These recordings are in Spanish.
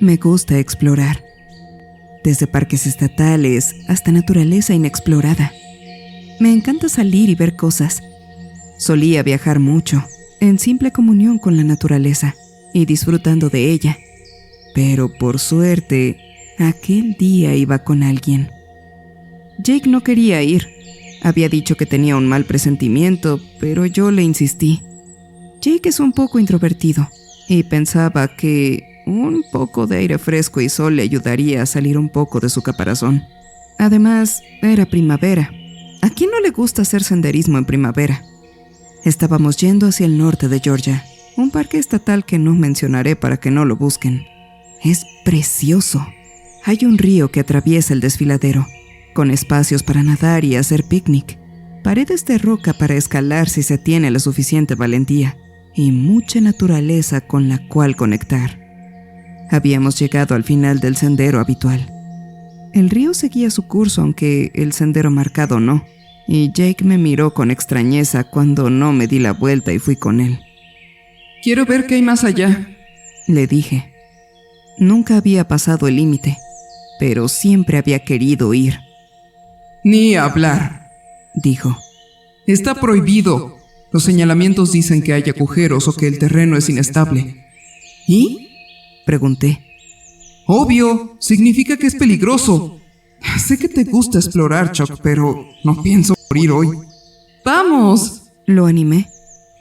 Me gusta explorar, desde parques estatales hasta naturaleza inexplorada. Me encanta salir y ver cosas. Solía viajar mucho, en simple comunión con la naturaleza y disfrutando de ella. Pero por suerte, aquel día iba con alguien. Jake no quería ir. Había dicho que tenía un mal presentimiento, pero yo le insistí. Jake es un poco introvertido y pensaba que un poco de aire fresco y sol le ayudaría a salir un poco de su caparazón. Además, era primavera. ¿A quién no le gusta hacer senderismo en primavera? Estábamos yendo hacia el norte de Georgia, un parque estatal que no mencionaré para que no lo busquen. Es precioso. Hay un río que atraviesa el desfiladero, con espacios para nadar y hacer picnic, paredes de roca para escalar si se tiene la suficiente valentía, y mucha naturaleza con la cual conectar. Habíamos llegado al final del sendero habitual. El río seguía su curso, aunque el sendero marcado no, y Jake me miró con extrañeza cuando no me di la vuelta y fui con él. «Quiero ver qué hay más allá», le dije. Nunca había pasado el límite, pero siempre había querido ir. «Ni hablar», dijo. «Está prohibido. Los señalamientos dicen que hay agujeros o que el terreno es inestable». ¿Y?, pregunté. «Obvio, significa que es peligroso. Sé que te gusta explorar, Chuck, pero no pienso morir hoy». «Vamos», lo animé.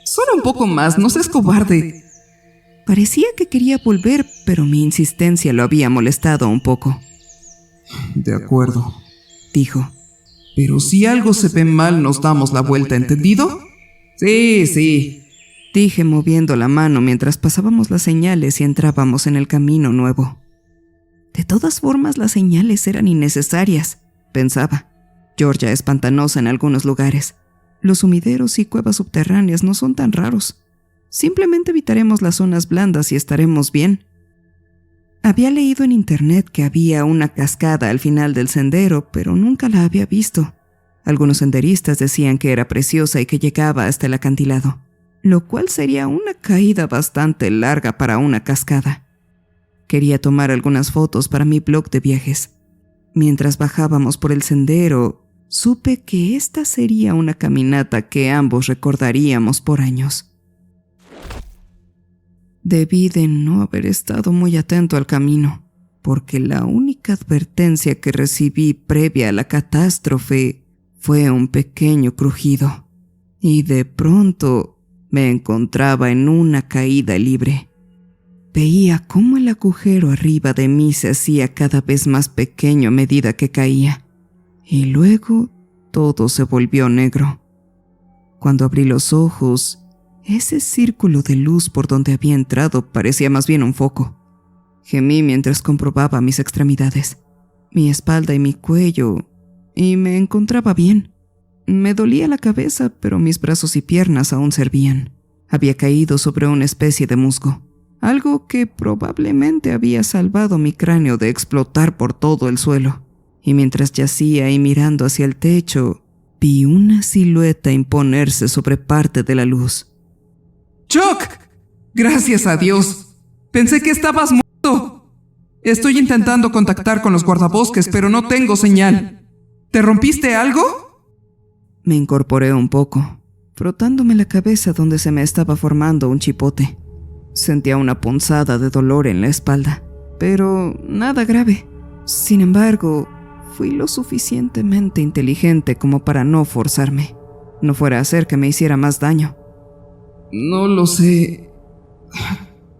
«Solo un poco más, no seas cobarde». Parecía que quería volver, pero mi insistencia lo había molestado un poco. «De acuerdo», dijo. «Pero si algo se ve mal, nos damos la vuelta, ¿entendido?» Sí, dije moviendo la mano mientras pasábamos las señales y entrábamos en el camino nuevo. De todas formas, las señales eran innecesarias, pensaba. Georgia es pantanosa en algunos lugares. Los sumideros y cuevas subterráneas no son tan raros. Simplemente evitaremos las zonas blandas y estaremos bien. Había leído en internet que había una cascada al final del sendero, pero nunca la había visto. Algunos senderistas decían que era preciosa y que llegaba hasta el acantilado, lo cual sería una caída bastante larga para una cascada. Quería tomar algunas fotos para mi blog de viajes. Mientras bajábamos por el sendero, supe que esta sería una caminata que ambos recordaríamos por años. Debí de no haber estado muy atento al camino, porque la única advertencia que recibí previa a la catástrofe fue un pequeño crujido, y de pronto me encontraba en una caída libre. Veía cómo el agujero arriba de mí se hacía cada vez más pequeño a medida que caía, y luego todo se volvió negro. Cuando abrí los ojos, ese círculo de luz por donde había entrado parecía más bien un foco. Gemí mientras comprobaba mis extremidades, mi espalda y mi cuello, y me encontraba bien. Me dolía la cabeza, pero mis brazos y piernas aún servían. Había caído sobre una especie de musgo, algo que probablemente había salvado mi cráneo de explotar por todo el suelo. Y mientras yacía y mirando hacia el techo, vi una silueta imponerse sobre parte de la luz. «¡Chuck! ¡Gracias a Dios! Pensé que estabas muerto. Estoy intentando contactar con los guardabosques, pero no tengo señal. ¿Te rompiste algo?» Me incorporé un poco, frotándome la cabeza donde se me estaba formando un chipote. Sentía una punzada de dolor en la espalda, pero nada grave. Sin embargo, fui lo suficientemente inteligente como para no forzarme. No fuera a hacer que me hiciera más daño. «No lo sé.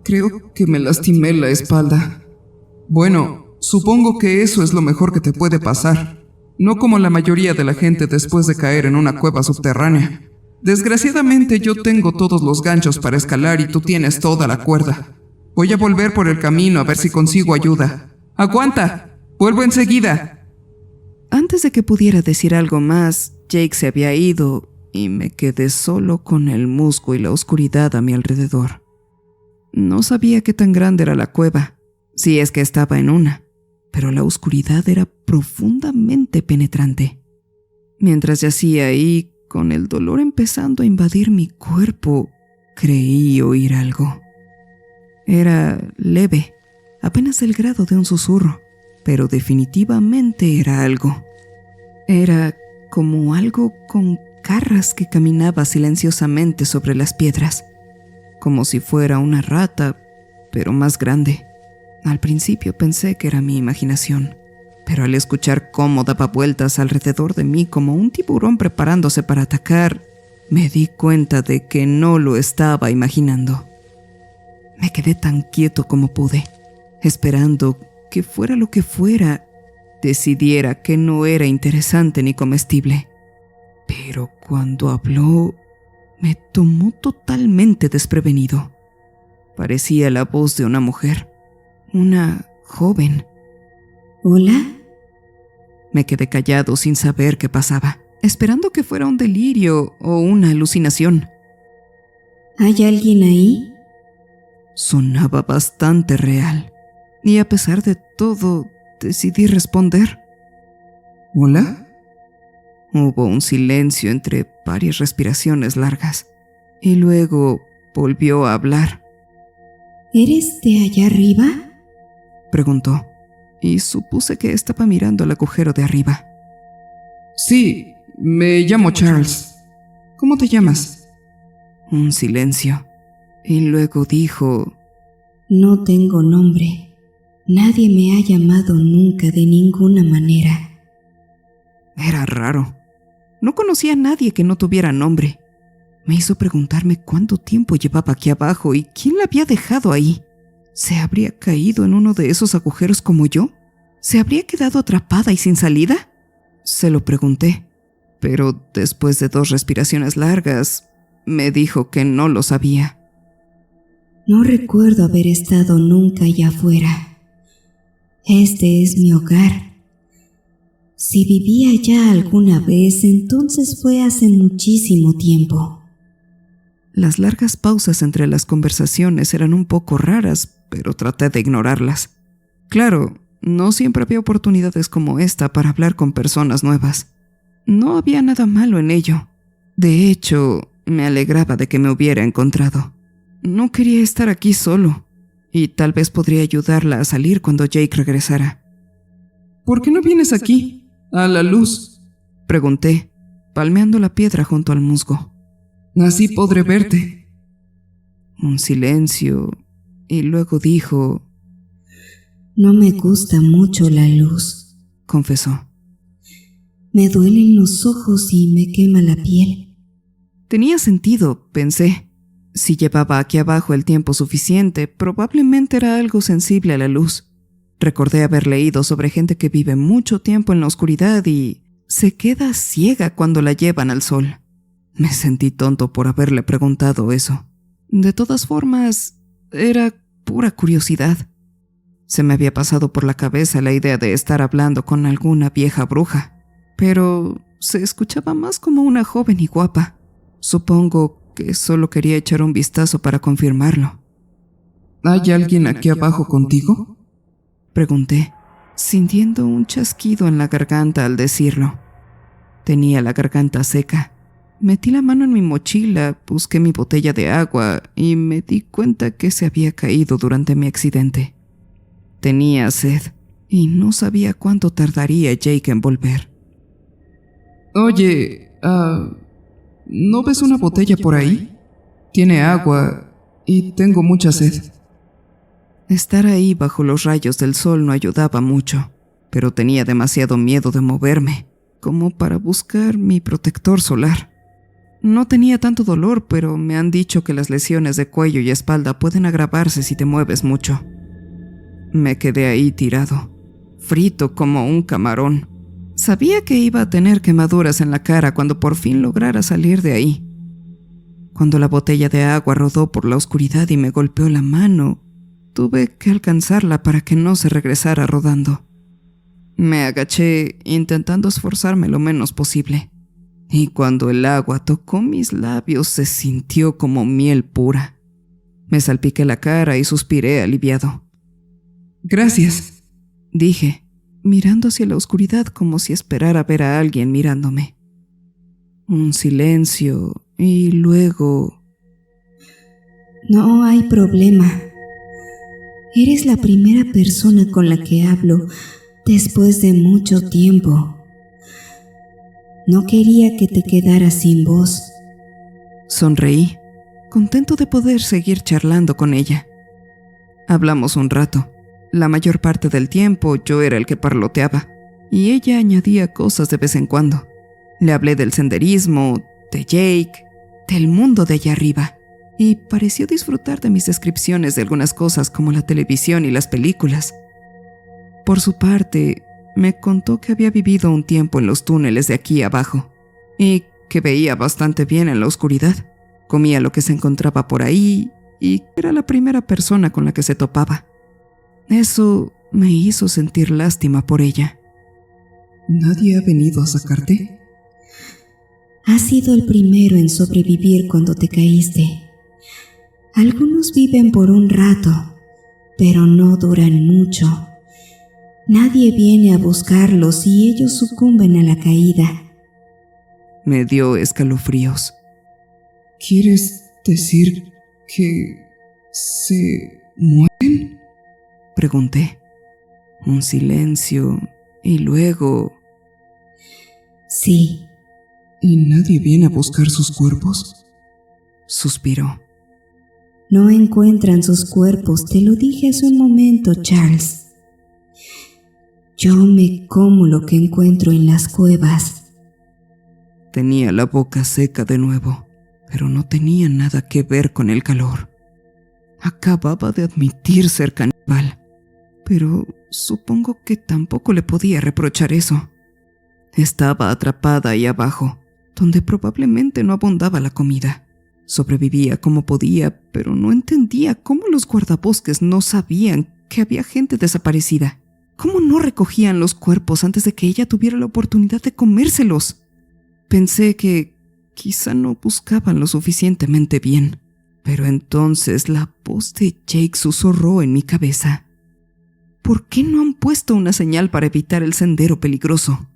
Creo que me lastimé la espalda. Bueno, supongo que eso es lo mejor que te puede pasar. No como la mayoría de la gente después de caer en una cueva subterránea. Desgraciadamente yo tengo todos los ganchos para escalar y tú tienes toda la cuerda. Voy a volver por el camino a ver si consigo ayuda. ¡Aguanta! ¡Vuelvo enseguida!» Antes de que pudiera decir algo más, Jake se había ido y me quedé solo con el musgo y la oscuridad a mi alrededor. No sabía qué tan grande era la cueva, si es que estaba en una, pero la oscuridad era profundamente penetrante. Mientras yacía ahí, con el dolor empezando a invadir mi cuerpo, creí oír algo. Era leve, apenas el grado de un susurro, pero definitivamente era algo. Era como algo con garras que caminaba silenciosamente sobre las piedras, como si fuera una rata, pero más grande. Al principio pensé que era mi imaginación, pero al escuchar cómo daba vueltas alrededor de mí como un tiburón preparándose para atacar, me di cuenta de que no lo estaba imaginando. Me quedé tan quieto como pude, esperando que fuera lo que fuera, decidiera que no era interesante ni comestible. Pero cuando habló, me tomó totalmente desprevenido. Parecía la voz de una mujer, una joven. ¿Hola? Me quedé callado sin saber qué pasaba, esperando que fuera un delirio o una alucinación. ¿Hay alguien ahí? Sonaba bastante real, y a pesar de todo, decidí responder. ¿Hola? Hubo un silencio entre varias respiraciones largas, y luego volvió a hablar. ¿Eres de allá arriba? Preguntó, y supuse que estaba mirando al agujero de arriba. Sí, me llamo Charles. ¿Cómo te llamas? Un silencio, y luego dijo: No tengo nombre. Nadie me ha llamado nunca de ninguna manera. Era raro. No conocía a nadie que no tuviera nombre. Me hizo preguntarme cuánto tiempo llevaba aquí abajo y quién la había dejado ahí. ¿Se habría caído en uno de esos agujeros como yo? ¿Se habría quedado atrapada y sin salida? Se lo pregunté, pero después de 2 respiraciones largas, me dijo que no lo sabía. No recuerdo haber estado nunca allá afuera. Este es mi hogar. Si viví allá alguna vez, entonces fue hace muchísimo tiempo. Las largas pausas entre las conversaciones eran un poco raras, pero traté de ignorarlas. Claro, no siempre había oportunidades como esta para hablar con personas nuevas. No había nada malo en ello. De hecho, me alegraba de que me hubiera encontrado. No quería estar aquí solo, y tal vez podría ayudarla a salir cuando Jake regresara. ¿Por qué no vienes aquí, a la luz? Pregunté, palmeando la piedra junto al musgo. Así podré verte. Un silencio, y luego dijo: No me gusta mucho la luz. confesó. Me duelen los ojos y me quema la piel. Tenía sentido, pensé. Si llevaba aquí abajo el tiempo suficiente, probablemente era algo sensible a la luz. Recordé haber leído sobre gente que vive mucho tiempo en la oscuridad y se queda ciega cuando la llevan al sol. Me sentí tonto por haberle preguntado eso. De todas formas, era pura curiosidad. Se me había pasado por la cabeza la idea de estar hablando con alguna vieja bruja, pero se escuchaba más como una joven y guapa. Supongo que solo quería echar un vistazo para confirmarlo. ¿Hay alguien aquí abajo contigo? Pregunté, sintiendo un chasquido en la garganta al decirlo. Tenía la garganta seca. Metí la mano en mi mochila, busqué mi botella de agua y me di cuenta que se había caído durante mi accidente. Tenía sed y no sabía cuánto tardaría Jake en volver. Oye, ¿no ves una botella por ahí? Tiene agua y tengo mucha sed. Estar ahí bajo los rayos del sol no ayudaba mucho, pero tenía demasiado miedo de moverme como para buscar mi protector solar. No tenía tanto dolor, pero me han dicho que las lesiones de cuello y espalda pueden agravarse si te mueves mucho. Me quedé ahí tirado, frito como un camarón. Sabía que iba a tener quemaduras en la cara cuando por fin lograra salir de ahí. Cuando la botella de agua rodó por la oscuridad y me golpeó la mano, tuve que alcanzarla para que no se regresara rodando. Me agaché intentando esforzarme lo menos posible. Y cuando el agua tocó mis labios se sintió como miel pura. Me salpiqué la cara y suspiré aliviado. Gracias, dije, mirando hacia la oscuridad como si esperara ver a alguien mirándome. Un silencio y luego... No hay problema. Eres la primera persona con la que hablo después de mucho tiempo. No quería que te quedaras sin voz. Sonreí, contento de poder seguir charlando con ella. Hablamos un rato. La mayor parte del tiempo yo era el que parloteaba, y ella añadía cosas de vez en cuando. Le hablé del senderismo, de Jake, del mundo de allá arriba, y pareció disfrutar de mis descripciones de algunas cosas como la televisión y las películas. Por su parte, me contó que había vivido un tiempo en los túneles de aquí abajo, y que veía bastante bien en la oscuridad. Comía lo que se encontraba por ahí, y era la primera persona con la que se topaba. Eso me hizo sentir lástima por ella. ¿Nadie ha venido a sacarte? Has sido el primero en sobrevivir cuando te caíste. Algunos viven por un rato, pero no duran mucho. Nadie viene a buscarlos y ellos sucumben a la caída. Me dio escalofríos. ¿Quieres decir que se mueren? Pregunté. Un silencio y luego... Sí. ¿Y nadie viene a buscar sus cuerpos? Suspiró. No encuentran sus cuerpos, te lo dije hace un momento, Charles. Yo me como lo que encuentro en las cuevas. Tenía la boca seca de nuevo, pero no tenía nada que ver con el calor. Acababa de admitir ser caníbal, pero supongo que tampoco le podía reprochar eso. Estaba atrapada ahí abajo, donde probablemente no abundaba la comida. Sobrevivía como podía, pero no entendía cómo los guardabosques no sabían que había gente desaparecida. ¿Cómo no recogían los cuerpos antes de que ella tuviera la oportunidad de comérselos? Pensé que quizá no buscaban lo suficientemente bien, pero entonces la voz de Jake susurró en mi cabeza. ¿Por qué no han puesto una señal para evitar el sendero peligroso?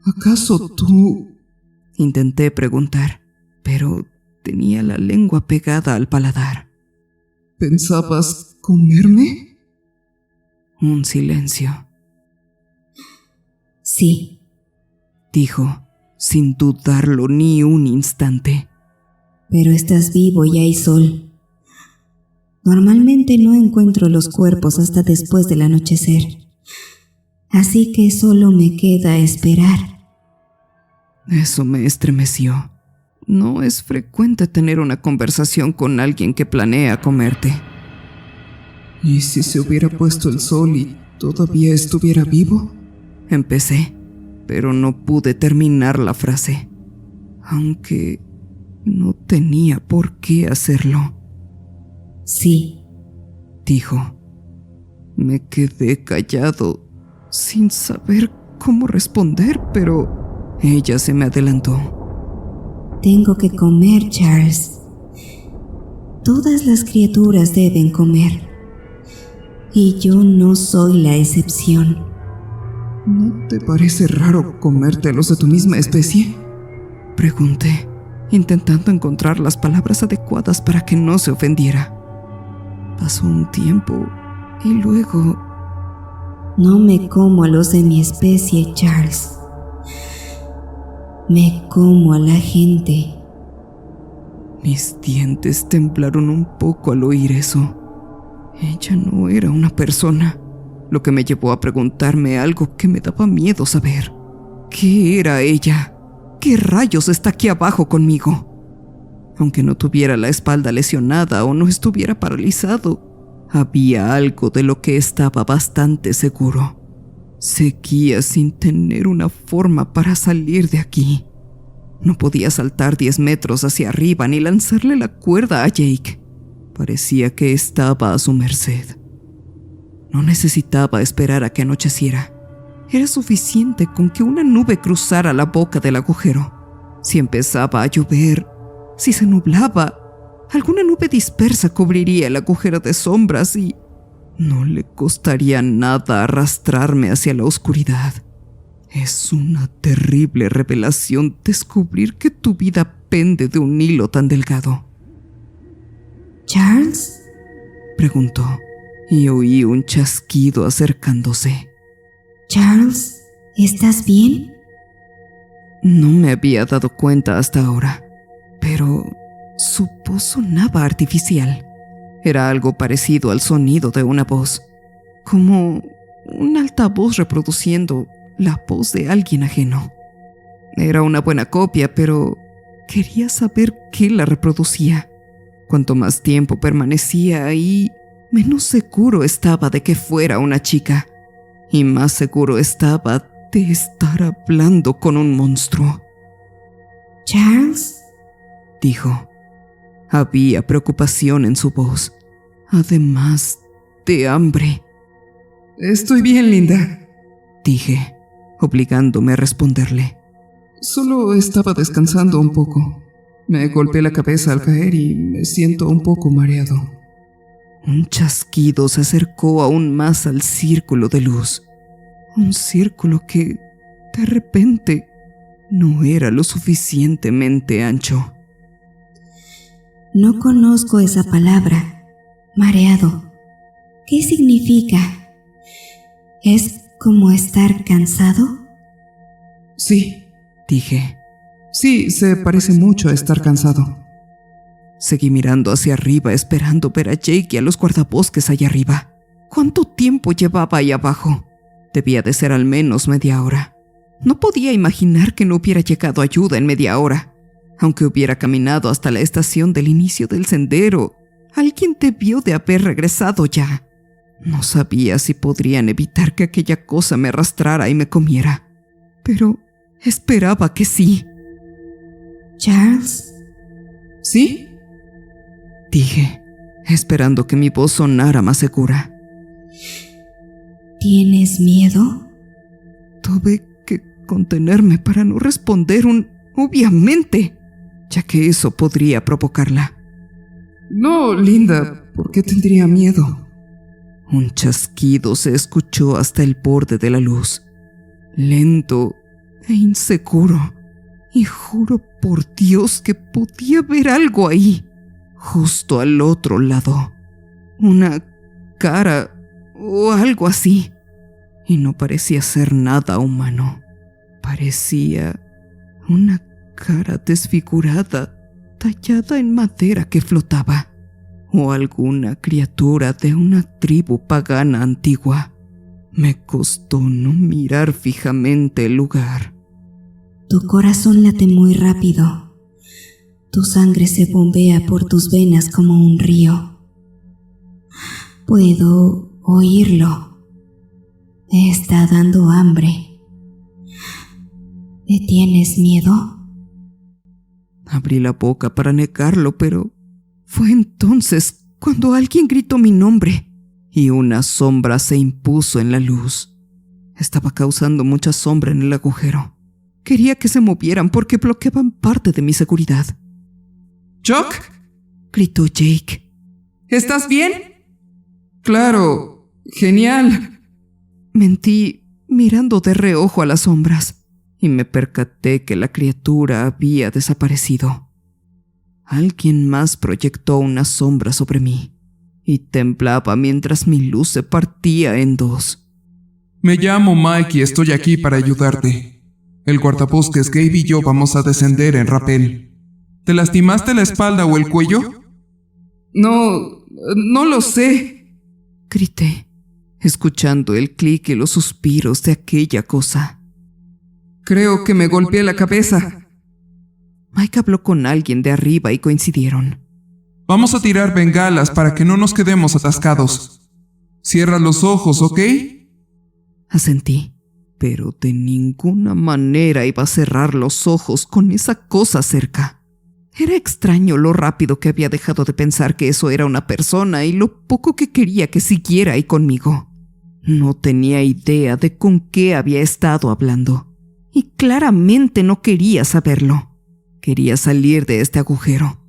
¿Acaso tú...? Intenté preguntar, pero tenía la lengua pegada al paladar. ¿Pensabas comerme? Un silencio. Sí, Dijo, sin dudarlo ni un instante. pero estás vivo y hay sol. Normalmente no encuentro los cuerpos hasta después del anochecer, así que solo me queda esperar. Eso me estremeció. No es frecuente tener una conversación con alguien que planea comerte. ¿Y si se hubiera puesto el sol y todavía estuviera vivo? Empecé, pero no pude terminar la frase, aunque no tenía por qué hacerlo. Sí, Dijo. Me quedé callado, sin saber cómo responder, pero ella se me adelantó. tengo que comer, Charles. Todas las criaturas deben comer. Y yo no soy la excepción. ¿No te parece raro comerte a los de tu misma especie? Pregunté, intentando encontrar las palabras adecuadas para que no se ofendiera. Pasó un tiempo y luego... No me como a los de mi especie, Charles. Me como a la gente. Mis dientes temblaron un poco al oír eso. Ella no era una persona, lo que me llevó a preguntarme algo que me daba miedo saber. ¿Qué era ella? ¿Qué rayos está aquí abajo conmigo? Aunque no tuviera la espalda lesionada o no estuviera paralizado, había algo de lo que estaba bastante seguro. Seguía sin tener una forma para salir de aquí. No podía saltar 10 metros hacia arriba ni lanzarle la cuerda a Jake. Parecía que estaba a su merced. No necesitaba esperar a que anocheciera. Era suficiente con que una nube cruzara la boca del agujero. Si empezaba a llover, si se nublaba, alguna nube dispersa cubriría el agujero de sombras y no le costaría nada arrastrarme hacia la oscuridad. Es una terrible revelación descubrir que tu vida pende de un hilo tan delgado. ¿Charles? Preguntó. y oí un chasquido acercándose. Charles, ¿estás bien? No me había dado cuenta hasta ahora, pero su voz sonaba artificial. Era algo parecido al sonido de una voz, como un altavoz reproduciendo la voz de alguien ajeno. Era una buena copia, pero quería saber qué la reproducía. Cuanto más tiempo permanecía ahí, menos seguro estaba de que fuera una chica, y más seguro estaba de estar hablando con un monstruo. Charles, Dijo. Había preocupación en su voz, además de hambre. Estoy bien, linda. Dije, obligándome a responderle. Solo estaba descansando un poco. Me golpeé la cabeza al caer y me siento un poco mareado. Un chasquido se acercó aún más al círculo de luz. Un círculo que, de repente, no era lo suficientemente ancho. no conozco esa palabra. Mareado. ¿Qué significa? ¿Es como estar cansado? Sí, Dije. sí, se parece mucho a estar cansado. Seguí mirando hacia arriba esperando ver a Jake y a los guardabosques allá arriba. ¿Cuánto tiempo llevaba ahí abajo? Debía de ser al menos media hora. No podía imaginar que no hubiera llegado ayuda en media hora. Aunque hubiera caminado hasta la estación del inicio del sendero, alguien debió de haber regresado ya. No sabía si podrían evitar que aquella cosa me arrastrara y me comiera, pero esperaba que sí. Charles, ¿Sí? Dije, esperando que mi voz sonara más segura. ¿tienes miedo? Tuve que contenerme para no responder un obviamente, ya que eso podría provocarla. No, linda, ¿por qué tendría miedo? Un chasquido se escuchó hasta el borde de la luz, lento e inseguro, y juro por Dios que podía ver algo ahí, justo al otro lado. Una cara o algo así, y no parecía ser nada humano. Parecía una cara desfigurada, tallada en madera que flotaba, o alguna criatura de una tribu pagana antigua. Me costó no mirar fijamente el lugar. Tu corazón late muy rápido. Tu sangre se bombea por tus venas como un río. Puedo oírlo. Me está dando hambre. ¿Le tienes miedo? Abrí la boca para negarlo, pero fue entonces cuando alguien gritó mi nombre y una sombra se impuso en la luz. Estaba causando mucha sombra en el agujero. Quería que se movieran porque bloqueaban parte de mi seguridad. ¿Chuck? Gritó Jake. ¿Estás bien? Claro, genial. Mentí mirando de reojo a las sombras y me percaté que la criatura había desaparecido. Alguien más proyectó una sombra sobre mí y temblaba mientras mi luz se partía en dos. Me llamo Mike y estoy aquí para ayudarte. El guardabosques Gabe y yo vamos a descender en rapel. ¿Te lastimaste la espalda o el cuello? No lo sé. Grité, escuchando el clic y los suspiros de aquella cosa. Creo que me golpeé la cabeza. Mike habló con alguien de arriba y coincidieron. Vamos a tirar bengalas para que no nos quedemos atascados. Cierra los ojos, ¿ok? Asentí, pero de ninguna manera iba a cerrar los ojos con esa cosa cerca. Era extraño lo rápido que había dejado de pensar que eso era una persona y lo poco que quería que siguiera ahí conmigo. No tenía idea de con qué había estado hablando, y claramente no quería saberlo. Quería salir de este agujero,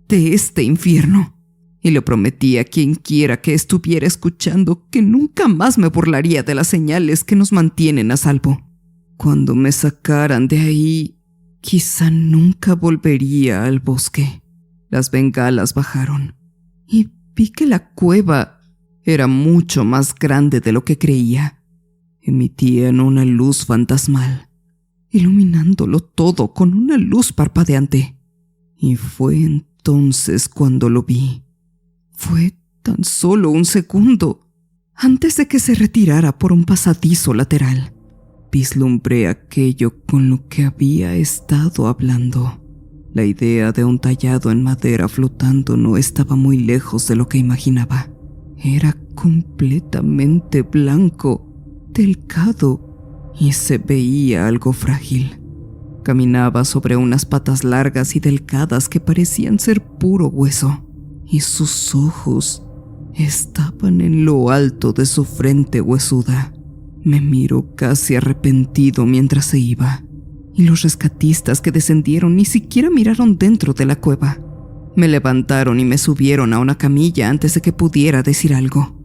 de este infierno, y le prometí a quien quiera que estuviera escuchando que nunca más me burlaría de las señales que nos mantienen a salvo. Cuando me sacaran de ahí, quizá nunca volvería al bosque. Las bengalas bajaron y vi que la cueva era mucho más grande de lo que creía. Emitían una luz fantasmal, iluminándolo todo con una luz parpadeante. Y fue entonces cuando lo vi. Fue tan solo un segundo, antes de que se retirara por un pasadizo lateral. Vislumbré aquello con lo que había estado hablando. La idea de un tallado en madera flotando no estaba muy lejos de lo que imaginaba. Era completamente blanco, delgado, y se veía algo frágil. Caminaba sobre unas patas largas y delgadas que parecían ser puro hueso, y sus ojos estaban en lo alto de su frente huesuda. Me miró casi arrepentido mientras se iba, y los rescatistas que descendieron ni siquiera miraron dentro de la cueva. Me levantaron y me subieron a una camilla antes de que pudiera decir algo,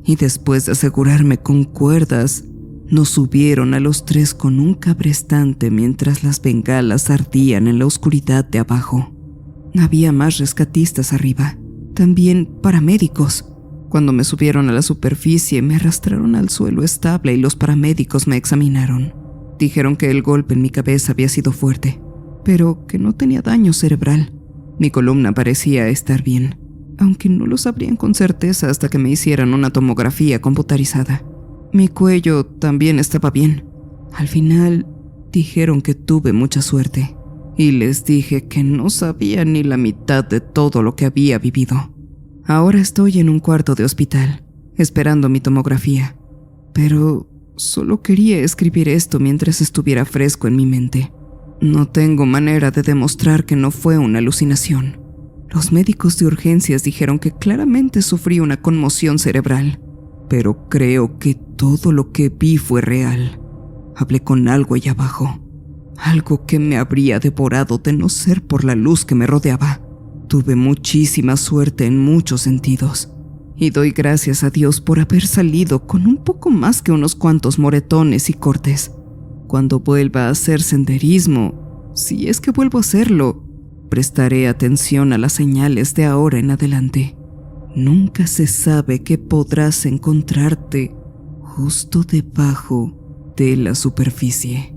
y después de asegurarme con cuerdas, nos subieron a los 3 con un cabrestante mientras las bengalas ardían en la oscuridad de abajo. Había más rescatistas arriba, también paramédicos. Cuando me subieron a la superficie, me arrastraron al suelo estable y los paramédicos me examinaron. Dijeron que el golpe en mi cabeza había sido fuerte, pero que no tenía daño cerebral. Mi columna parecía estar bien, aunque no lo sabrían con certeza hasta que me hicieran una tomografía computarizada. Mi cuello también estaba bien. Al final, dijeron que tuve mucha suerte, y les dije que no sabía ni la mitad de todo lo que había vivido. Ahora estoy en un cuarto de hospital, esperando mi tomografía, pero solo quería escribir esto mientras estuviera fresco en mi mente. No tengo manera de demostrar que no fue una alucinación. Los médicos de urgencias dijeron que claramente sufrí una conmoción cerebral, pero creo que todo lo que vi fue real. Hablé con algo allá abajo, algo que me habría devorado de no ser por la luz que me rodeaba. Tuve muchísima suerte en muchos sentidos, y doy gracias a Dios por haber salido con un poco más que unos cuantos moretones y cortes. Cuando vuelva a hacer senderismo, si es que vuelvo a hacerlo, prestaré atención a las señales de ahora en adelante. Nunca se sabe qué podrás encontrarte justo debajo de la superficie.